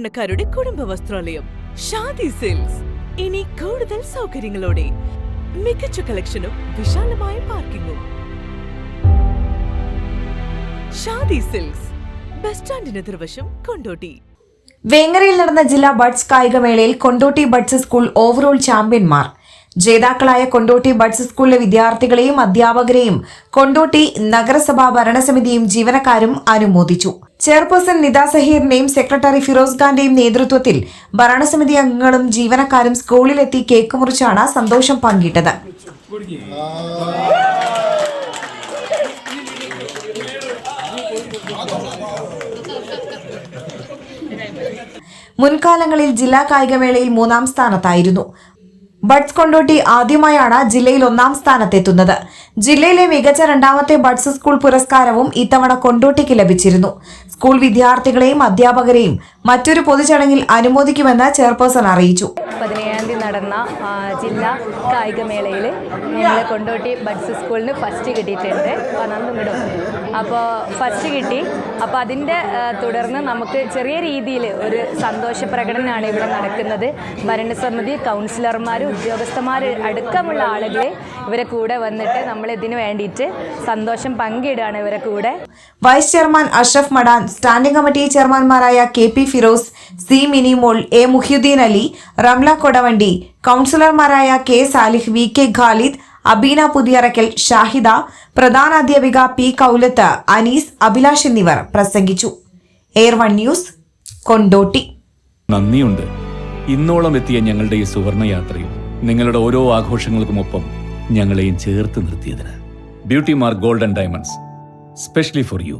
സാധാരണക്കാരുടെ കുടുംബ വസ്ത്രാലയം ഷാദി സിൽക്സ്. ഇനി കൂടുതൽ സൗകര്യങ്ങളോടെ മികച്ച കളക്ഷനും വിശാലമായ പാർക്കിംഗും. ഷാദി സിൽക്സ്, ബസ് സ്റ്റാൻഡിന് എതിർവശം, കൊണ്ടോട്ടി. വേങ്ങരയിൽ നടന്ന ജില്ലാ ബഡ്സ് കായികമേളയിൽ കൊണ്ടോട്ടി ബഡ്സ് സ്കൂൾ ഓവറോൾ ചാമ്പ്യന്മാർ. ജേതാക്കളായ കൊണ്ടോട്ടി ബഡ്സ് സ്കൂളിലെ വിദ്യാർത്ഥികളെയും അധ്യാപകരെയും കൊണ്ടോട്ടി നഗരസഭാ ഭരണസമിതിയും ജീവനക്കാരും അനുമോദിച്ചു. ചെയർപേഴ്സൺ നിത സഹീറിന്റെയും സെക്രട്ടറി ഫിറോസ് ഖാന്റെയും നേതൃത്വത്തിൽ ഭരണസമിതി അംഗങ്ങളും ജീവനക്കാരും സ്കൂളിലെത്തി കേക്ക് മുറിച്ചാണ് സന്തോഷം പങ്കിട്ടത്. മുൻകാലങ്ങളിൽ ജില്ലാ കായികമേളയിൽ 3ാം സ്ഥാനത്തായിരുന്നു. ബഡ്സ് കൊണ്ടോട്ടി ആദ്യമായാണ് ജില്ലയിൽ 1ാം സ്ഥാനത്തെത്തുന്നത്. ജില്ലയിലെ മികച്ച 2ാമത്തെ ബഡ്സ് സ്കൂൾ പുരസ്കാരവും ഇത്തവണ കൊണ്ടോട്ടിക്ക് ലഭിച്ചിരുന്നു. സ്കൂൾ വിദ്യാർത്ഥികളെയും അധ്യാപകരെയും മറ്റൊരു പൊതുചടങ്ങിൽ അനുമോദിക്കുമെന്ന് ചെയർപേഴ്സൺ അറിയിച്ചു. 17-ാം തീയതി നടന്ന ജില്ലാ കായികമേളയിൽ ഞങ്ങൾ കൊണ്ടോട്ടി ബഡ്സ് സ്കൂളിന് ഫസ്റ്റ് കിട്ടിയിട്ടുണ്ട്. അപ്പോൾ ഫസ്റ്റ് കിട്ടി. അപ്പോൾ അതിൻ്റെ തുടർന്ന് നമുക്ക് ചെറിയ രീതിയിൽ ഒരു സന്തോഷ പ്രകടനമാണ് ഇവിടെ നടക്കുന്നത്. ഭരണസമിതി, കൗൺസിലർമാർ, ഉദ്യോഗസ്ഥന്മാർ അടക്കമുള്ള ആളുകളെ ഇവരെ കൂടെ വന്നിട്ട് നമ്മൾ ഇതിന് വേണ്ടിയിട്ട് സന്തോഷം പങ്കിടുകയാണ് ഇവരെ കൂടെ. Vice chairman Ashraf Madan, standing committee ചെയർമാൻമാരായ KP Firoz, C Minimol, A Muhiyuddin Ali, Ramla Kodavandi, കൗൺസിലർമാരായ K സാലിഹ്, VK ഖാലിദ്, അബീന പുതിയറക്കൽ, ഷാഹിദ, പ്രധാനാധ്യാപിക P കൗലത്ത്, അനീസ്, അഭിലാഷ് എന്നിവർ പ്രസംഗിച്ചു. Air 1 news, Kondotty. നന്ദിയുണ്ട് ഇന്നോളം എത്തിയ ഞങ്ങളുടെ ഈ സുവർണയാത്രയിൽ നിങ്ങളുടെ ഓരോ ആഘോഷങ്ങൾക്കുമൊപ്പം ഞങ്ങളെയും ചേർത്ത് നിർത്തിയതിന്. Beauty mark gold and diamonds, specially for U.